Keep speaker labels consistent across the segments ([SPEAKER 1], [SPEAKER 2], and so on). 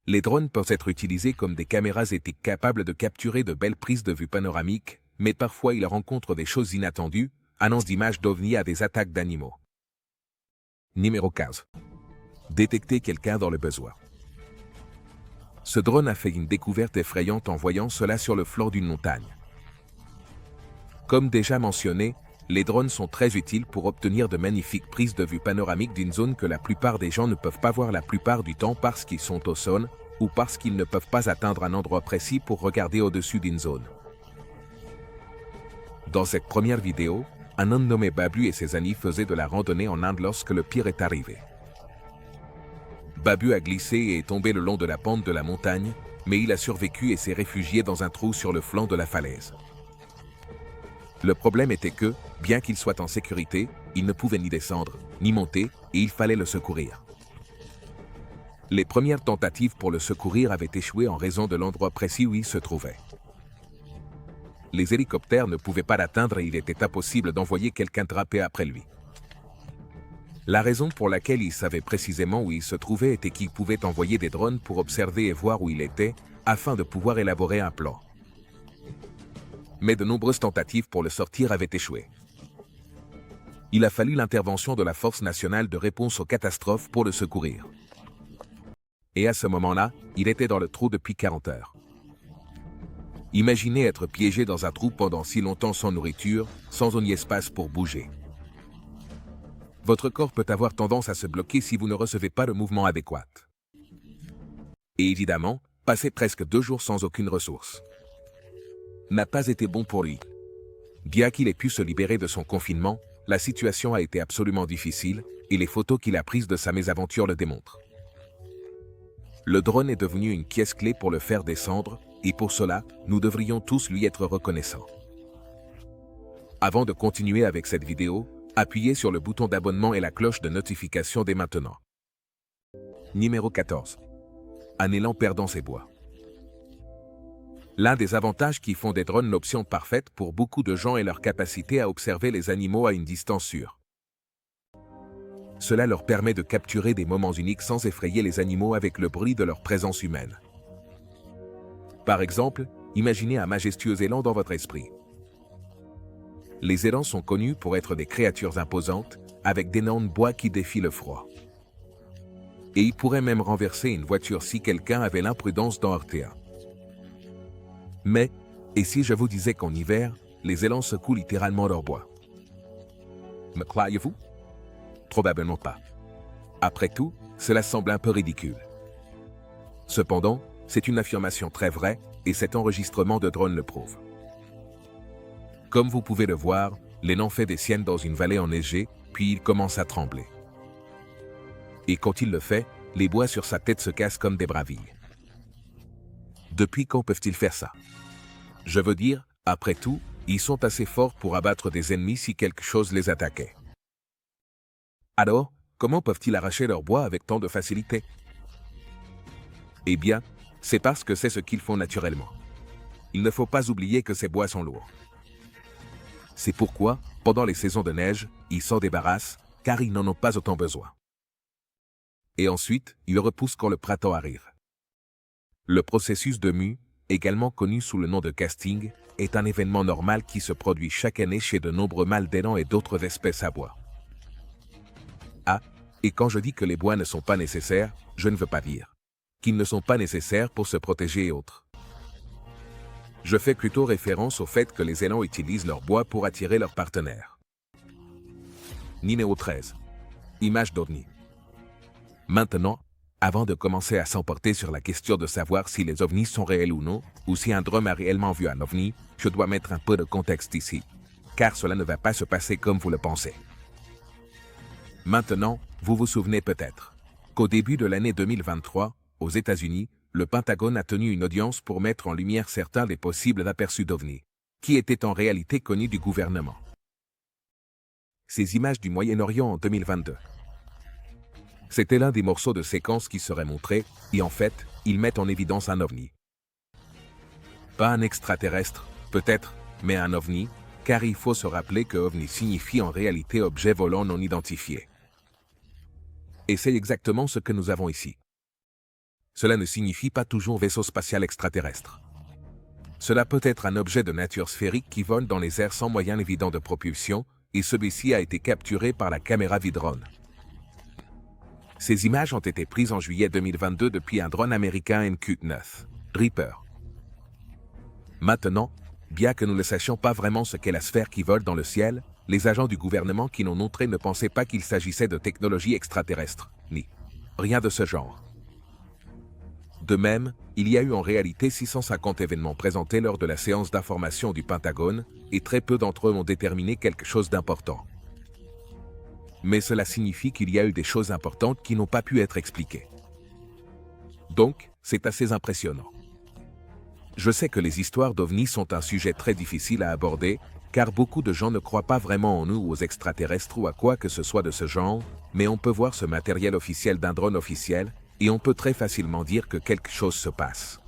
[SPEAKER 1] Les drones peuvent être utilisés comme des caméras éthiques capables de capturer de belles prises de vue panoramiques, mais parfois ils rencontrent des choses inattendues, annonces d'images d'OVNI à des attaques d'animaux. Numéro 15. Détecter quelqu'un dans le besoin. Ce drone a fait une découverte effrayante en voyant cela sur le flanc d'une montagne. Comme déjà mentionné, les drones sont très utiles pour obtenir de magnifiques prises de vue panoramiques d'une zone que la plupart des gens ne peuvent pas voir la plupart du temps parce qu'ils sont au sol, ou parce qu'ils ne peuvent pas atteindre un endroit précis pour regarder au-dessus d'une zone. Dans cette première vidéo, un homme nommé Babu et ses amis faisaient de la randonnée en Inde lorsque le pire est arrivé. Babu a glissé et est tombé le long de la pente de la montagne, mais il a survécu et s'est réfugié dans un trou sur le flanc de la falaise. Le problème était que, bien qu'il soit en sécurité, il ne pouvait ni descendre, ni monter, et il fallait le secourir. Les premières tentatives pour le secourir avaient échoué en raison de l'endroit précis où il se trouvait. Les hélicoptères ne pouvaient pas l'atteindre et il était impossible d'envoyer quelqu'un drapé après lui. La raison pour laquelle il savait précisément où il se trouvait était qu'il pouvait envoyer des drones pour observer et voir où il était, afin de pouvoir élaborer un plan. Mais de nombreuses tentatives pour le sortir avaient échoué. Il a fallu l'intervention de la Force nationale de réponse aux catastrophes pour le secourir. Et à ce moment-là, il était dans le trou depuis 40 heures. Imaginez être piégé dans un trou pendant si longtemps sans nourriture, sans un espace pour bouger. Votre corps peut avoir tendance à se bloquer si vous ne recevez pas le mouvement adéquat. Et évidemment, passer presque 2 jours sans aucune ressource n'a pas été bon pour lui. Bien qu'il ait pu se libérer de son confinement, la situation a été absolument difficile, et les photos qu'il a prises de sa mésaventure le démontrent. Le drone est devenu une pièce clé pour le faire descendre, et pour cela, nous devrions tous lui être reconnaissants. Avant de continuer avec cette vidéo, appuyez sur le bouton d'abonnement et la cloche de notification dès maintenant. Numéro 14. Un élan perdant ses bois. L'un des avantages qui font des drones l'option parfaite pour beaucoup de gens est leur capacité à observer les animaux à une distance sûre. Cela leur permet de capturer des moments uniques sans effrayer les animaux avec le bruit de leur présence humaine. Par exemple, imaginez un majestueux élan dans votre esprit. Les élans sont connus pour être des créatures imposantes, avec d'énormes bois qui défient le froid. Et ils pourraient même renverser une voiture si quelqu'un avait l'imprudence d'en heurter un. Mais, et si je vous disais qu'en hiver, les élans secouent littéralement leur bois? Me croyez-vous? Probablement pas. Après tout, cela semble un peu ridicule. Cependant, c'est une affirmation très vraie, et cet enregistrement de drone le prouve. Comme vous pouvez le voir, l'élan fait des siennes dans une vallée enneigée, puis il commence à trembler. Et quand il le fait, les bois sur sa tête se cassent comme des bravilles. Depuis quand peuvent-ils faire ça? Je veux dire, après tout, ils sont assez forts pour abattre des ennemis si quelque chose les attaquait. Alors, comment peuvent-ils arracher leur bois avec tant de facilité? Eh bien, c'est parce que c'est ce qu'ils font naturellement. Il ne faut pas oublier que ces bois sont lourds. C'est pourquoi, pendant les saisons de neige, ils s'en débarrassent, car ils n'en ont pas autant besoin. Et ensuite, ils repoussent quand le printemps arrive. Le processus de mue, également connu sous le nom de casting, est un événement normal qui se produit chaque année chez de nombreux mâles d'élans et d'autres espèces à bois. Ah, et quand je dis que les bois ne sont pas nécessaires, je ne veux pas dire qu'ils ne sont pas nécessaires pour se protéger et autres. Je fais plutôt référence au fait que les élans utilisent leur bois pour attirer leurs partenaires. Numéro 13. Image d'OVNI. Maintenant, avant de commencer à s'emporter sur la question de savoir si les ovnis sont réels ou non, ou si un drone a réellement vu un ovni, je dois mettre un peu de contexte ici, car cela ne va pas se passer comme vous le pensez. Maintenant, vous vous souvenez peut-être qu'au début de l'année 2023, aux États-Unis, le Pentagone a tenu une audience pour mettre en lumière certains des possibles aperçus d'ovnis, qui étaient en réalité connus du gouvernement. Ces images du Moyen-Orient en 2022. C'était l'un des morceaux de séquence qui serait montré, et en fait, ils mettent en évidence un ovni. Pas un extraterrestre, peut-être, mais un ovni, car il faut se rappeler que ovni signifie en réalité objet volant non identifié. Et c'est exactement ce que nous avons ici. cela ne signifie pas toujours vaisseau spatial extraterrestre. Cela peut être un objet de nature sphérique qui vole dans les airs sans moyen évident de propulsion, et celui-ci a été capturé par la caméra V-Drone. Ces images ont été prises en juillet 2022 depuis un drone américain MQ-9, Reaper. Maintenant, bien que nous ne sachions pas vraiment ce qu'est la sphère qui vole dans le ciel, les agents du gouvernement qui l'ont montré ne pensaient pas qu'il s'agissait de technologie extraterrestre, ni rien de ce genre. De même, il y a eu en réalité 650 événements présentés lors de la séance d'information du Pentagone, et très peu d'entre eux ont déterminé quelque chose d'important. Mais cela signifie qu'il y a eu des choses importantes qui n'ont pas pu être expliquées. Donc, c'est assez impressionnant. Je sais que les histoires d'OVNI sont un sujet très difficile à aborder, car beaucoup de gens ne croient pas vraiment en nous ou aux extraterrestres ou à quoi que ce soit de ce genre, mais on peut voir ce matériel officiel d'un drone officiel, et on peut très facilement dire que quelque chose se passe.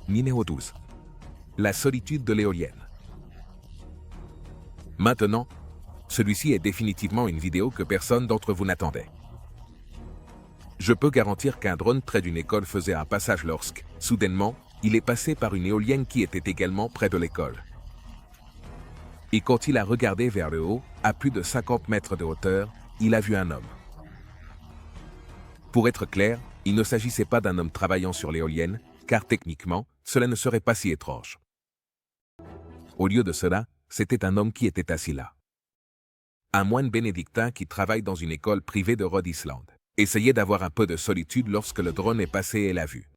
[SPEAKER 1] Numéro 12. La solitude de l'éolienne. Maintenant, celui-ci est définitivement une vidéo que personne d'entre vous n'attendait. Je peux garantir qu'un drone près d'une école faisait un passage lorsque, soudainement, il est passé par une éolienne qui était également près de l'école. Et quand il a regardé vers le haut, à plus de 50 mètres de hauteur, il a vu un homme. Pour être clair, il ne s'agissait pas d'un homme travaillant sur l'éolienne, car techniquement, cela ne serait pas si étrange. Au lieu de cela, c'était un homme qui était assis là. Un moine bénédictin qui travaille dans une école privée de Rhode Island essayait d'avoir un peu de solitude lorsque le drone est passé et l'a vu.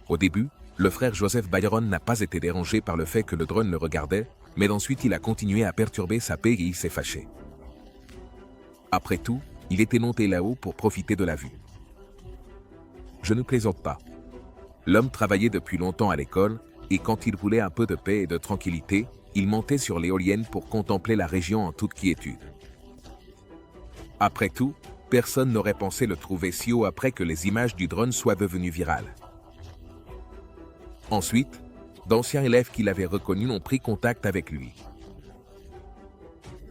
[SPEAKER 1] Au début, le frère Joseph Byron n'a pas été dérangé par le fait que le drone le regardait, mais ensuite il a continué à perturber sa paix et il s'est fâché. Après tout, il était monté là-haut pour profiter de la vue. Je ne plaisante pas. L'homme travaillait depuis longtemps à l'école, et quand il voulait un peu de paix et de tranquillité, il montait sur l'éolienne pour contempler la région en toute quiétude. Après tout, personne n'aurait pensé le trouver si haut après que les images du drone soient devenues virales. Ensuite, d'anciens élèves qui l'avaient reconnu ont pris contact avec lui.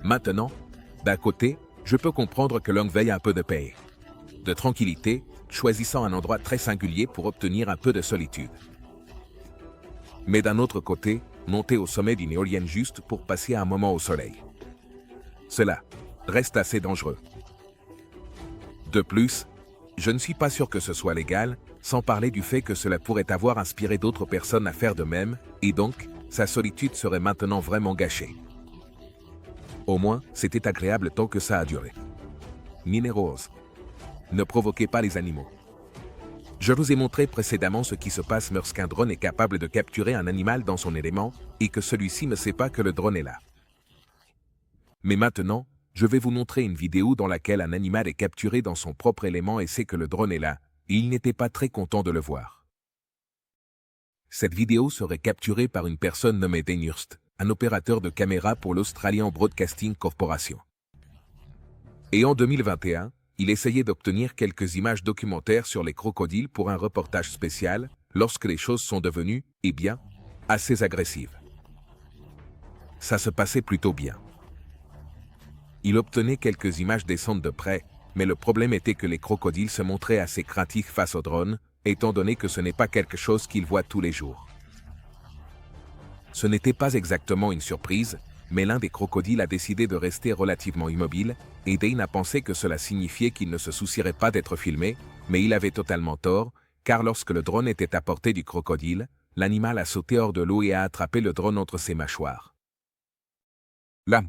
[SPEAKER 1] Maintenant, d'un côté, je peux comprendre que l'homme veuille un peu de paix, de tranquillité, choisissant un endroit très singulier pour obtenir un peu de solitude. Mais d'un autre côté, monter au sommet d'une éolienne juste pour passer un moment au soleil. Cela reste assez dangereux. De plus, je ne suis pas sûr que ce soit légal, sans parler du fait que cela pourrait avoir inspiré d'autres personnes à faire de même, et donc, sa solitude serait maintenant vraiment gâchée. Au moins, c'était agréable tant que ça a duré. Numéro 11. Ne provoquez pas les animaux. Je vous ai montré précédemment ce qui se passe lorsqu'un drone est capable de capturer un animal dans son élément, et que celui-ci ne sait pas que le drone est là. Mais maintenant, je vais vous montrer une vidéo dans laquelle un animal est capturé dans son propre élément et sait que le drone est là, et il n'était pas très content de le voir. Cette vidéo serait capturée par une personne nommée Dane Hurst, un opérateur de caméra pour l'Australian Broadcasting Corporation. Et en 2021, il essayait d'obtenir quelques images documentaires sur les crocodiles pour un reportage spécial, lorsque les choses sont devenues, eh bien, assez agressives. Ça se passait plutôt bien. Il obtenait quelques images décentes de près, mais le problème était que les crocodiles se montraient assez craintifs face au drone, étant donné que ce n'est pas quelque chose qu'ils voient tous les jours. Ce n'était pas exactement une surprise, mais l'un des crocodiles a décidé de rester relativement immobile, et Dane a pensé que cela signifiait qu'il ne se soucierait pas d'être filmé, mais il avait totalement tort, car lorsque le drone était à portée du crocodile, l'animal a sauté hors de l'eau et a attrapé le drone entre ses mâchoires. Là.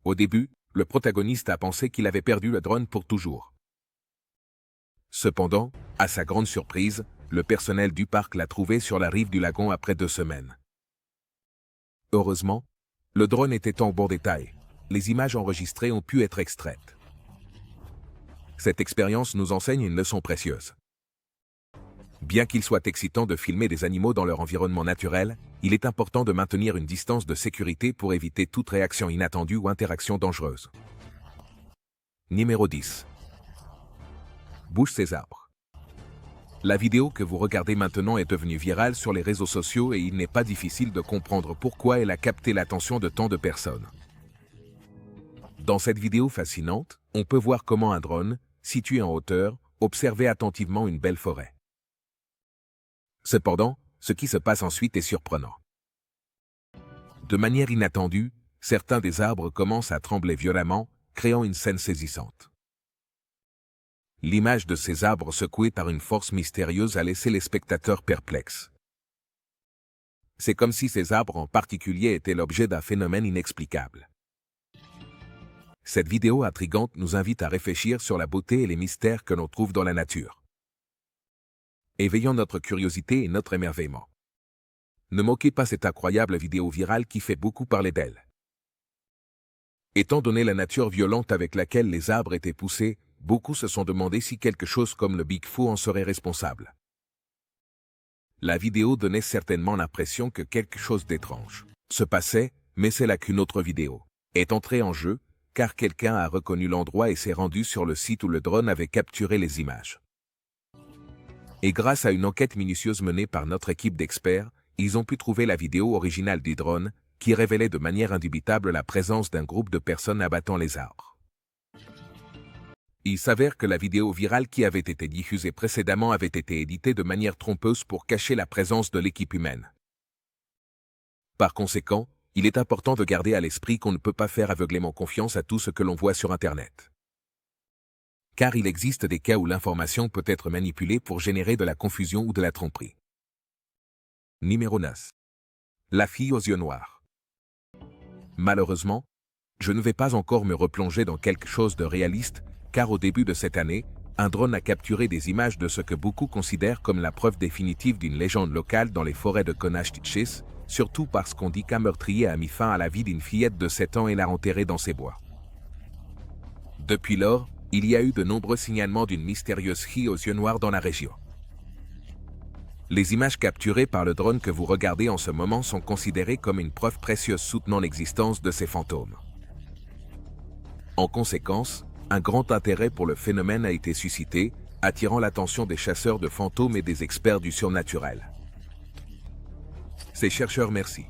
[SPEAKER 1] Au début, le protagoniste a pensé qu'il avait perdu le drone pour toujours. Cependant, à sa grande surprise, le personnel du parc l'a trouvé sur la rive du lagon après 2 semaines. Heureusement, le drone était en bon détail. Les images enregistrées ont pu être extraites. Cette expérience nous enseigne une leçon précieuse. Bien qu'il soit excitant de filmer des animaux dans leur environnement naturel, il est important de maintenir une distance de sécurité pour éviter toute réaction inattendue ou interaction dangereuse. Numéro 10. Bouge ces arbres. La vidéo que vous regardez maintenant est devenue virale sur les réseaux sociaux et il n'est pas difficile de comprendre pourquoi elle a capté l'attention de tant de personnes. Dans cette vidéo fascinante, on peut voir comment un drone, situé en hauteur, observez attentivement une belle forêt. Cependant, ce qui se passe ensuite est surprenant. De manière inattendue, certains des arbres commencent à trembler violemment, créant une scène saisissante. L'image de ces arbres secoués par une force mystérieuse a laissé les spectateurs perplexes. C'est comme si ces arbres en particulier étaient l'objet d'un phénomène inexplicable. Cette vidéo intrigante nous invite à réfléchir sur la beauté et les mystères que l'on trouve dans la nature. Éveillons notre curiosité et notre émerveillement. Ne moquez pas cette incroyable vidéo virale qui fait beaucoup parler d'elle. Étant donné la nature violente avec laquelle les arbres étaient poussés, beaucoup se sont demandé si quelque chose comme le Bigfoot en serait responsable. La vidéo donnait certainement l'impression que quelque chose d'étrange se passait, mais c'est là qu'une autre vidéo est entrée en jeu, car quelqu'un a reconnu l'endroit et s'est rendu sur le site où le drone avait capturé les images. Et grâce à une enquête minutieuse menée par notre équipe d'experts, ils ont pu trouver la vidéo originale du drone, qui révélait de manière indubitable la présence d'un groupe de personnes abattant les arbres. Il s'avère que la vidéo virale qui avait été diffusée précédemment avait été éditée de manière trompeuse pour cacher la présence de l'équipe humaine. Par conséquent, il est important de garder à l'esprit qu'on ne peut pas faire aveuglément confiance à tout ce que l'on voit sur Internet. Car il existe des cas où l'information peut être manipulée pour générer de la confusion ou de la tromperie. Numéro 9. La fille aux yeux noirs. Malheureusement, je ne vais pas encore me replonger dans quelque chose de réaliste, car au début de cette année, un drone a capturé des images de ce que beaucoup considèrent comme la preuve définitive d'une légende locale dans les forêts de Conache-Titchis, surtout parce qu'on dit qu'un meurtrier a mis fin à la vie d'une fillette de 7 ans et l'a enterrée dans ses bois. Depuis lors, il y a eu de nombreux signalements d'une mystérieuse fille aux yeux noirs dans la région. Les images capturées par le drone que vous regardez en ce moment sont considérées comme une preuve précieuse soutenant l'existence de ces fantômes. En conséquence, un grand intérêt pour le phénomène a été suscité, attirant l'attention des chasseurs de fantômes et des experts du surnaturel. Ces chercheurs merci.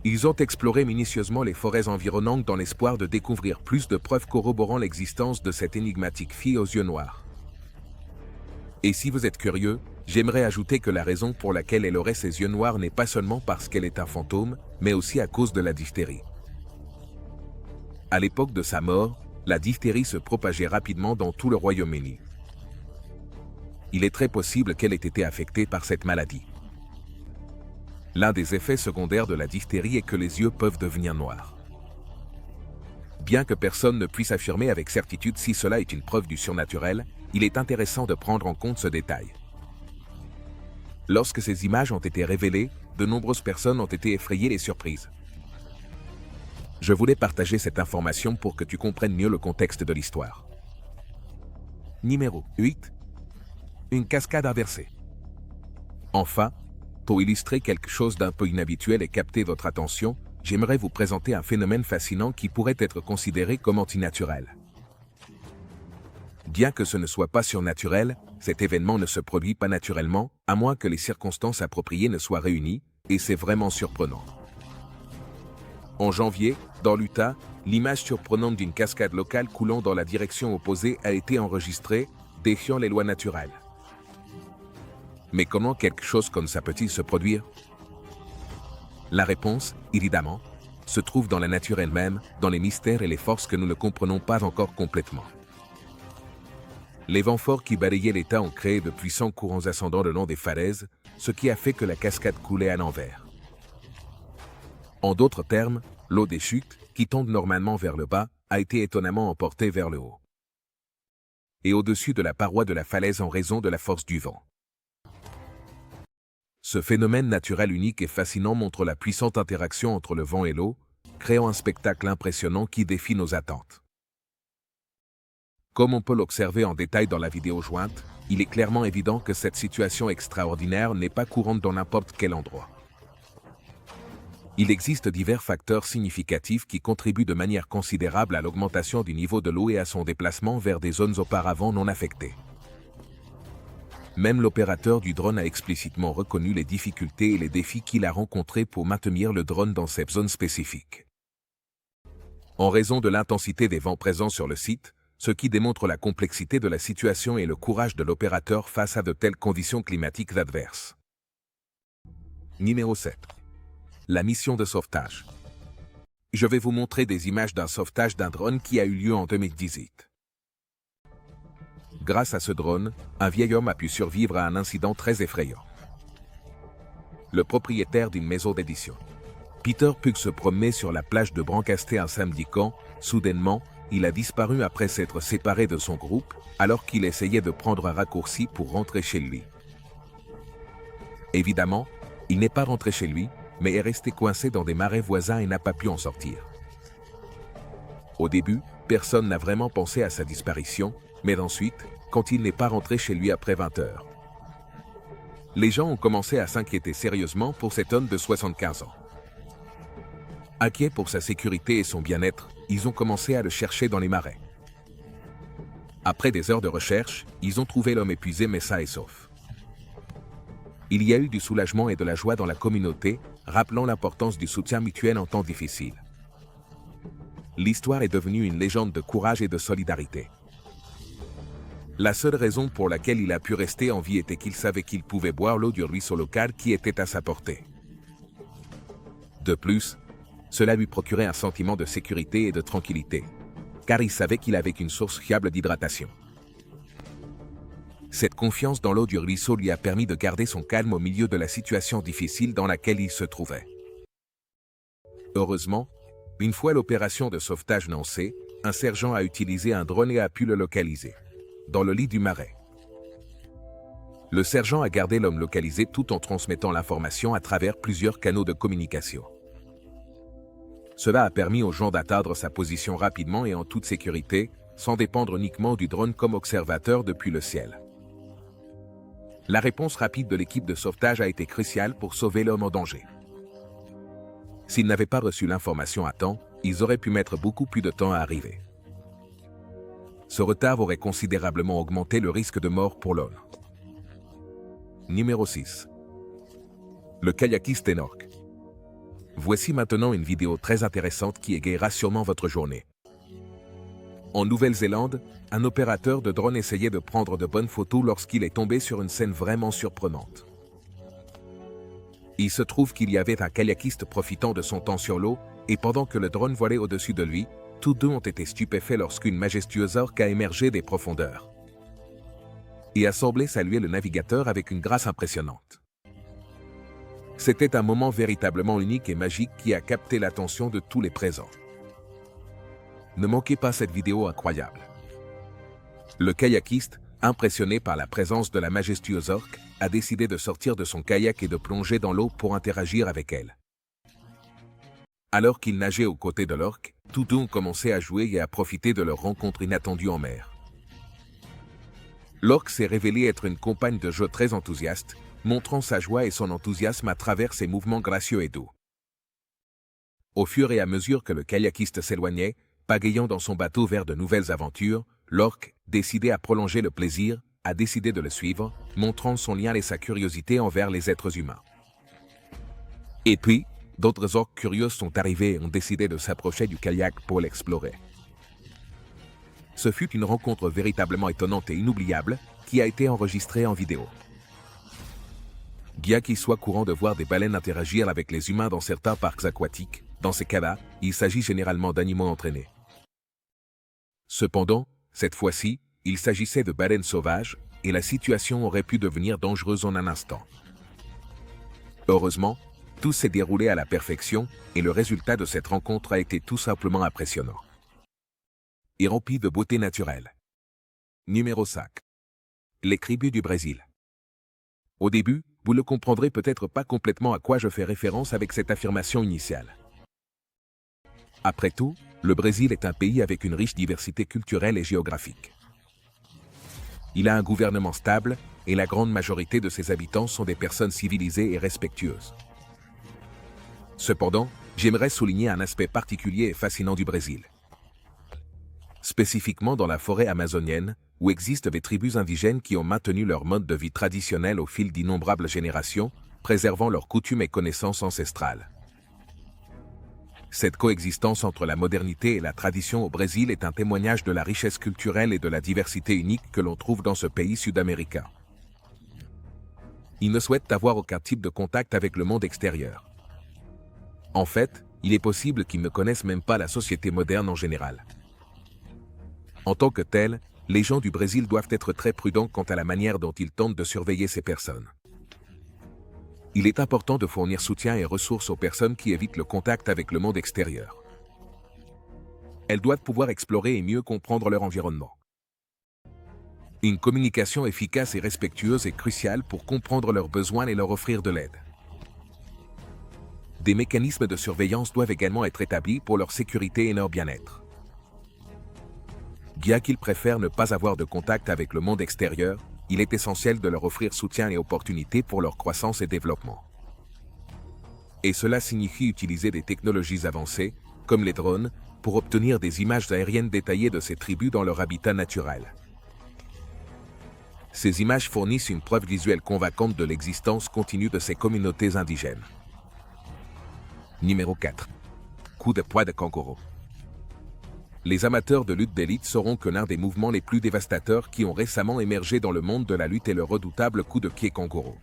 [SPEAKER 1] Ils ont exploré minutieusement les forêts environnantes dans l'espoir de découvrir plus de preuves corroborant l'existence de cette énigmatique fille aux yeux noirs. Et si vous êtes curieux, j'aimerais ajouter que la raison pour laquelle elle aurait ses yeux noirs n'est pas seulement parce qu'elle est un fantôme, mais aussi à cause de la diphtérie. À l'époque de sa mort, la diphtérie se propageait rapidement dans tout le Royaume-Uni. Il est très possible qu'elle ait été affectée par cette maladie. L'un des effets secondaires de la diphtérie est que les yeux peuvent devenir noirs. Bien que personne ne puisse affirmer avec certitude si cela est une preuve du surnaturel, il est intéressant de prendre en compte ce détail. Lorsque ces images ont été révélées, de nombreuses personnes ont été effrayées et surprises. Je voulais partager cette information pour que tu comprennes mieux le contexte de l'histoire. Numéro 8. Une cascade inversée. Enfin, pour illustrer quelque chose d'un peu inhabituel et capter votre attention, j'aimerais vous présenter un phénomène fascinant qui pourrait être considéré comme antinaturel. Bien que ce ne soit pas surnaturel, cet événement ne se produit pas naturellement, à moins que les circonstances appropriées ne soient réunies, et c'est vraiment surprenant. En janvier, dans l'Utah, l'image surprenante d'une cascade locale coulant dans la direction opposée a été enregistrée, défiant les lois naturelles. Mais comment quelque chose comme ça peut-il se produire? La réponse, évidemment, se trouve dans la nature elle-même, dans les mystères et les forces que nous ne comprenons pas encore complètement. Les vents forts qui balayaient l'État ont créé de puissants courants ascendants le long des falaises, ce qui a fait que la cascade coulait à l'envers. En d'autres termes, l'eau des chutes, qui tombe normalement vers le bas, a été étonnamment emportée vers le haut. Et au-dessus de la paroi de la falaise en raison de la force du vent. Ce phénomène naturel unique et fascinant montre la puissante interaction entre le vent et l'eau, créant un spectacle impressionnant qui défie nos attentes. Comme on peut l'observer en détail dans la vidéo jointe, il est clairement évident que cette situation extraordinaire n'est pas courante dans n'importe quel endroit. Il existe divers facteurs significatifs qui contribuent de manière considérable à l'augmentation du niveau de l'eau et à son déplacement vers des zones auparavant non affectées. Même l'opérateur du drone a explicitement reconnu les difficultés et les défis qu'il a rencontrés pour maintenir le drone dans cette zone spécifique. En raison de l'intensité des vents présents sur le site, ce qui démontre la complexité de la situation et le courage de l'opérateur face à de telles conditions climatiques adverses. Numéro 7. La mission de sauvetage. Je vais vous montrer des images d'un sauvetage d'un drone qui a eu lieu en 2018. Grâce à ce drone, un vieil homme a pu survivre à un incident très effrayant. Le propriétaire d'une maison d'édition, Peter Pugh, se promenait sur la plage de Brancasté un samedi quand, soudainement, il a disparu après s'être séparé de son groupe, alors qu'il essayait de prendre un raccourci pour rentrer chez lui. Évidemment, il n'est pas rentré chez lui, mais est resté coincé dans des marais voisins et n'a pas pu en sortir. Au début, personne n'a vraiment pensé à sa disparition, mais ensuite, quand il n'est pas rentré chez lui après 20 heures. Les gens ont commencé à s'inquiéter sérieusement pour cet homme de 75 ans. Inquiets pour sa sécurité et son bien-être, ils ont commencé à le chercher dans les marais. Après des heures de recherche, ils ont trouvé l'homme épuisé mais sain et sauf. Il y a eu du soulagement et de la joie dans la communauté, rappelant l'importance du soutien mutuel en temps difficile. L'histoire est devenue une légende de courage et de solidarité. La seule raison pour laquelle il a pu rester en vie était qu'il savait qu'il pouvait boire l'eau du ruisseau local qui était à sa portée. De plus, cela lui procurait un sentiment de sécurité et de tranquillité, car il savait qu'il avait une source fiable d'hydratation. Cette confiance dans l'eau du ruisseau lui a permis de garder son calme au milieu de la situation difficile dans laquelle il se trouvait. Heureusement, une fois l'opération de sauvetage lancée, un sergent a utilisé un drone et a pu le localiser, dans le lit du marais. Le sergent a gardé l'homme localisé tout en transmettant l'information à travers plusieurs canaux de communication. Cela a permis aux gens d'atteindre sa position rapidement et en toute sécurité, sans dépendre uniquement du drone comme observateur depuis le ciel. La réponse rapide de l'équipe de sauvetage a été cruciale pour sauver l'homme en danger. S'ils n'avaient pas reçu l'information à temps, ils auraient pu mettre beaucoup plus de temps à arriver. Ce retard aurait considérablement augmenté le risque de mort pour l'homme. Numéro 6. Le kayakiste Enoch. Voici maintenant une vidéo très intéressante qui égayera sûrement votre journée. En Nouvelle-Zélande, un opérateur de drone essayait de prendre de bonnes photos lorsqu'il est tombé sur une scène vraiment surprenante. Il se trouve qu'il y avait un kayakiste profitant de son temps sur l'eau, et pendant que le drone volait au-dessus de lui, tous deux ont été stupéfaits lorsqu'une majestueuse orque a émergé des profondeurs et a semblé saluer le navigateur avec une grâce impressionnante. C'était un moment véritablement unique et magique qui a capté l'attention de tous les présents. Ne manquez pas cette vidéo incroyable. Le kayakiste, impressionné par la présence de la majestueuse orque, a décidé de sortir de son kayak et de plonger dans l'eau pour interagir avec elle. Alors qu'il nageait aux côtés de l'orque, tous deux ont commencé à jouer et à profiter de leur rencontre inattendue en mer. L'orque s'est révélée être une compagne de jeu très enthousiaste, montrant sa joie et son enthousiasme à travers ses mouvements gracieux et doux. Au fur et à mesure que le kayakiste s'éloignait, pagayant dans son bateau vers de nouvelles aventures, l'orque, décidé à prolonger le plaisir, a décidé de le suivre, montrant son lien et sa curiosité envers les êtres humains. Et puis, d'autres orques curieux sont arrivés et ont décidé de s'approcher du kayak pour l'explorer. Ce fut une rencontre véritablement étonnante et inoubliable, qui a été enregistrée en vidéo. Bien qu'il soit courant de voir des baleines interagir avec les humains dans certains parcs aquatiques, dans ces cas-là, il s'agit généralement d'animaux entraînés. Cependant, cette fois-ci, il s'agissait de baleines sauvages, et la situation aurait pu devenir dangereuse en un instant. Heureusement, tout s'est déroulé à la perfection, et le résultat de cette rencontre a été tout simplement impressionnant. Et rempli de beauté naturelle. Numéro 5. Les cribus du Brésil. Au début, vous ne comprendrez peut-être pas complètement à quoi je fais référence avec cette affirmation initiale. Après tout, le Brésil est un pays avec une riche diversité culturelle et géographique. Il a un gouvernement stable, et la grande majorité de ses habitants sont des personnes civilisées et respectueuses. Cependant, j'aimerais souligner un aspect particulier et fascinant du Brésil. Spécifiquement dans la forêt amazonienne, où existent des tribus indigènes qui ont maintenu leur mode de vie traditionnel au fil d'innombrables générations, préservant leurs coutumes et connaissances ancestrales. Cette coexistence entre la modernité et la tradition au Brésil est un témoignage de la richesse culturelle et de la diversité unique que l'on trouve dans ce pays sud-américain. Ils ne souhaitent avoir aucun type de contact avec le monde extérieur. En fait, il est possible qu'ils ne connaissent même pas la société moderne en général. En tant que tels, les gens du Brésil doivent être très prudents quant à la manière dont ils tentent de surveiller ces personnes. Il est important de fournir soutien et ressources aux personnes qui évitent le contact avec le monde extérieur. Elles doivent pouvoir explorer et mieux comprendre leur environnement. Une communication efficace et respectueuse est cruciale pour comprendre leurs besoins et leur offrir de l'aide. Des mécanismes de surveillance doivent également être établis pour leur sécurité et leur bien-être. Bien qu'ils préfèrent ne pas avoir de contact avec le monde extérieur, il est essentiel de leur offrir soutien et opportunités pour leur croissance et développement. Et cela signifie utiliser des technologies avancées, comme les drones, pour obtenir des images aériennes détaillées de ces tribus dans leur habitat naturel. Ces images fournissent une preuve visuelle convaincante de l'existence continue de ces communautés indigènes. Numéro 4. Coup de poing de kangourou. Les amateurs de lutte d'élite sauront que l'un des mouvements les plus dévastateurs qui ont récemment émergé dans le monde de la lutte est le redoutable coup de pied kangourou.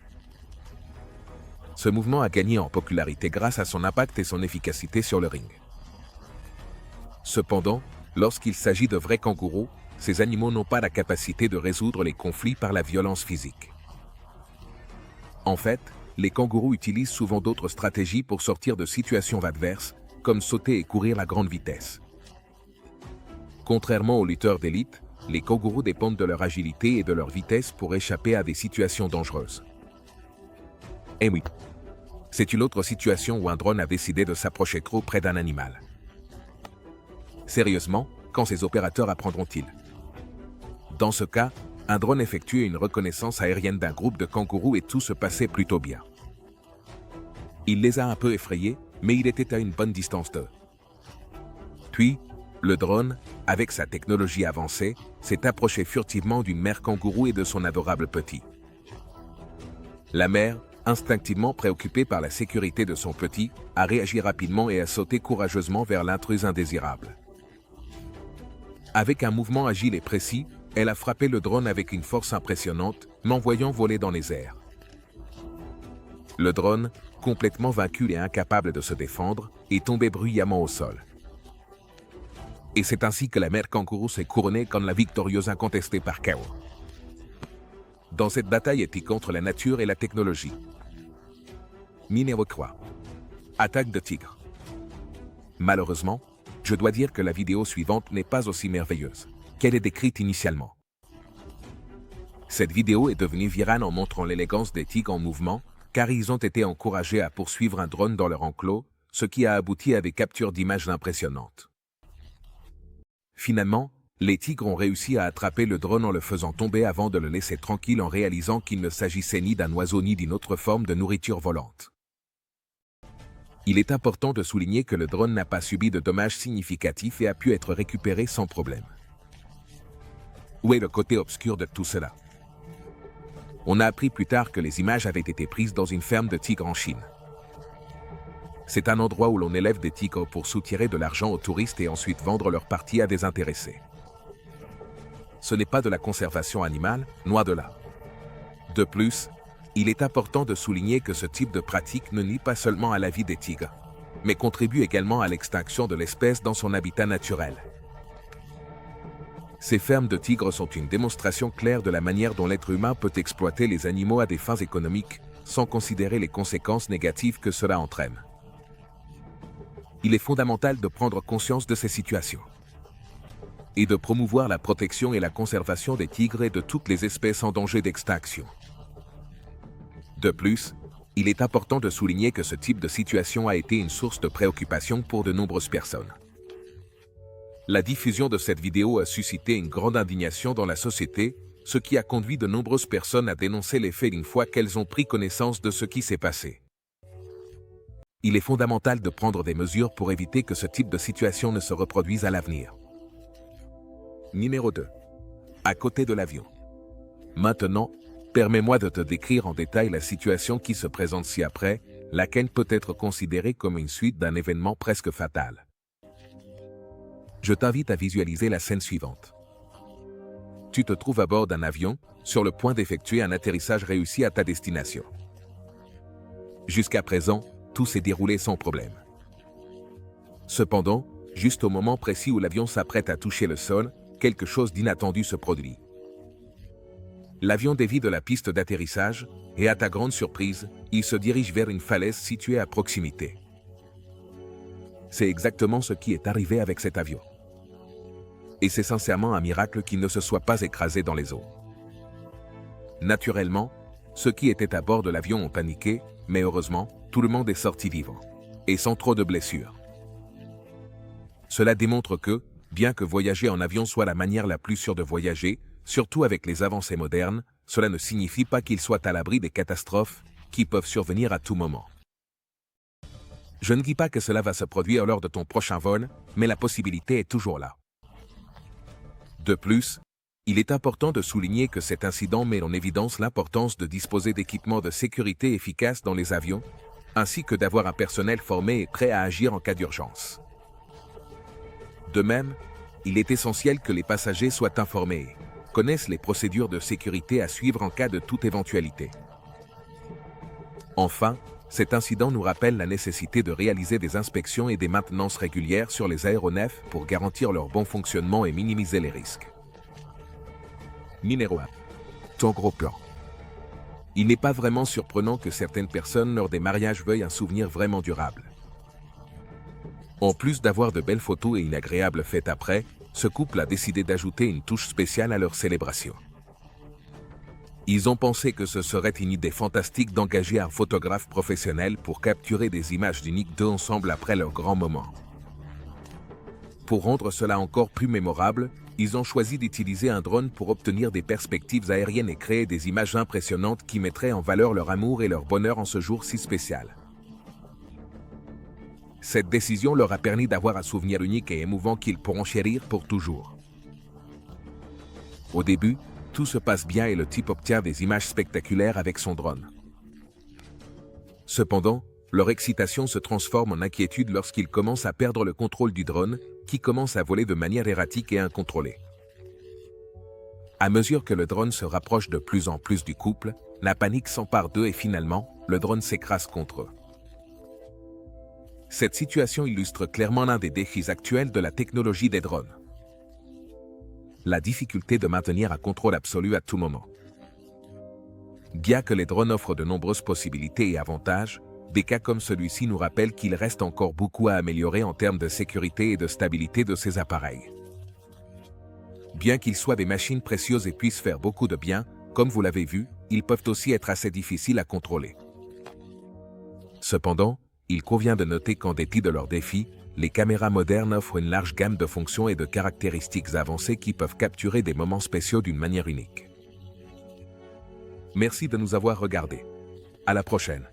[SPEAKER 1] Ce mouvement a gagné en popularité grâce à son impact et son efficacité sur le ring. Cependant, lorsqu'il s'agit de vrais kangourous, ces animaux n'ont pas la capacité de résoudre les conflits par la violence physique. En fait, les kangourous utilisent souvent d'autres stratégies pour sortir de situations adverses, comme sauter et courir à grande vitesse. Contrairement aux lutteurs d'élite, les kangourous dépendent de leur agilité et de leur vitesse pour échapper à des situations dangereuses. Et oui, c'est une autre situation où un drone a décidé de s'approcher trop près d'un animal. Sérieusement, quand ces opérateurs apprendront-ils? Dans ce cas, un drone effectuait une reconnaissance aérienne d'un groupe de kangourous et tout se passait plutôt bien. Il les a un peu effrayés, mais il était à une bonne distance d'eux. Puis, le drone, avec sa technologie avancée, s'est approché furtivement d'une mère kangourou et de son adorable petit. La mère, instinctivement préoccupée par la sécurité de son petit, a réagi rapidement et a sauté courageusement vers l'intruse indésirable. Avec un mouvement agile et précis, elle a frappé le drone avec une force impressionnante, l'envoyant voler dans les airs. Le drone, complètement vaincu et incapable de se défendre, est tombé bruyamment au sol. Et c'est ainsi que la mère kangourou s'est couronnée comme la victorieuse incontestée par KO. Dans cette bataille éthique entre la nature et la technologie. Numéro 3. Attaque de tigre. Malheureusement, je dois dire que la vidéo suivante n'est pas aussi merveilleuse qu'elle est décrite initialement. Cette vidéo est devenue virale en montrant l'élégance des tigres en mouvement, car ils ont été encouragés à poursuivre un drone dans leur enclos, ce qui a abouti à des captures d'images impressionnantes. Finalement, les tigres ont réussi à attraper le drone en le faisant tomber avant de le laisser tranquille en réalisant qu'il ne s'agissait ni d'un oiseau ni d'une autre forme de nourriture volante. Il est important de souligner que le drone n'a pas subi de dommages significatifs et a pu être récupéré sans problème. Où est le côté obscur de tout cela? On a appris plus tard que les images avaient été prises dans une ferme de tigres en Chine. C'est un endroit où l'on élève des tigres pour soutirer de l'argent aux touristes et ensuite vendre leur partie à des intéressés. Ce n'est pas de la conservation animale, loin de là. De plus, il est important de souligner que ce type de pratique ne nuit pas seulement à la vie des tigres, mais contribue également à l'extinction de l'espèce dans son habitat naturel. Ces fermes de tigres sont une démonstration claire de la manière dont l'être humain peut exploiter les animaux à des fins économiques, sans considérer les conséquences négatives que cela entraîne. Il est fondamental de prendre conscience de ces situations et de promouvoir la protection et la conservation des tigres et de toutes les espèces en danger d'extinction. De plus, il est important de souligner que ce type de situation a été une source de préoccupation pour de nombreuses personnes. La diffusion de cette vidéo a suscité une grande indignation dans la société, ce qui a conduit de nombreuses personnes à dénoncer les faits une fois qu'elles ont pris connaissance de ce qui s'est passé. Il est fondamental de prendre des mesures pour éviter que ce type de situation ne se reproduise à l'avenir. Numéro 2. À côté de l'avion. Maintenant, permets-moi de te décrire en détail la situation qui se présente ci-après, laquelle peut être considérée comme une suite d'un événement presque fatal. Je t'invite à visualiser la scène suivante. Tu te trouves à bord d'un avion, sur le point d'effectuer un atterrissage réussi à ta destination. Jusqu'à présent, tout s'est déroulé sans problème. Cependant, juste au moment précis où l'avion s'apprête à toucher le sol, quelque chose d'inattendu se produit. L'avion dévie de la piste d'atterrissage et, à ta grande surprise, il se dirige vers une falaise située à proximité. C'est exactement ce qui est arrivé avec cet avion. Et c'est sincèrement un miracle qu'il ne se soit pas écrasé dans les eaux. Naturellement, ceux qui étaient à bord de l'avion ont paniqué, mais heureusement, tout le monde est sorti vivant, et sans trop de blessures. Cela démontre que, bien que voyager en avion soit la manière la plus sûre de voyager, surtout avec les avancées modernes, cela ne signifie pas qu'il soit à l'abri des catastrophes qui peuvent survenir à tout moment. Je ne dis pas que cela va se produire lors de ton prochain vol, mais la possibilité est toujours là. De plus, il est important de souligner que cet incident met en évidence l'importance de disposer d'équipements de sécurité efficaces dans les avions, ainsi que d'avoir un personnel formé et prêt à agir en cas d'urgence. De même, il est essentiel que les passagers soient informés et connaissent les procédures de sécurité à suivre en cas de toute éventualité. Enfin, cet incident nous rappelle la nécessité de réaliser des inspections et des maintenances régulières sur les aéronefs pour garantir leur bon fonctionnement et minimiser les risques. Numéro 1. Ton gros plan. Il n'est pas vraiment surprenant que certaines personnes lors des mariages veuillent un souvenir vraiment durable. En plus d'avoir de belles photos et une agréable fête après, ce couple a décidé d'ajouter une touche spéciale à leur célébration. Ils ont pensé que ce serait une idée fantastique d'engager un photographe professionnel pour capturer des images uniques d'eux ensemble après leur grand moment. Pour rendre cela encore plus mémorable, ils ont choisi d'utiliser un drone pour obtenir des perspectives aériennes et créer des images impressionnantes qui mettraient en valeur leur amour et leur bonheur en ce jour si spécial. Cette décision leur a permis d'avoir un souvenir unique et émouvant qu'ils pourront chérir pour toujours. Au début, tout se passe bien et le type obtient des images spectaculaires avec son drone. Cependant, leur excitation se transforme en inquiétude lorsqu'ils commencent à perdre le contrôle du drone, qui commence à voler de manière erratique et incontrôlée. À mesure que le drone se rapproche de plus en plus du couple, la panique s'empare d'eux et finalement, le drone s'écrase contre eux. Cette situation illustre clairement l'un des défis actuels de la technologie des drones. La difficulté de maintenir un contrôle absolu à tout moment. Bien que les drones offrent de nombreuses possibilités et avantages, des cas comme celui-ci nous rappellent qu'il reste encore beaucoup à améliorer en termes de sécurité et de stabilité de ces appareils. Bien qu'ils soient des machines précieuses et puissent faire beaucoup de bien, comme vous l'avez vu, ils peuvent aussi être assez difficiles à contrôler. Cependant, il convient de noter qu'en dépit de leurs défis, les caméras modernes offrent une large gamme de fonctions et de caractéristiques avancées qui peuvent capturer des moments spéciaux d'une manière unique. Merci de nous avoir regardés. À la prochaine.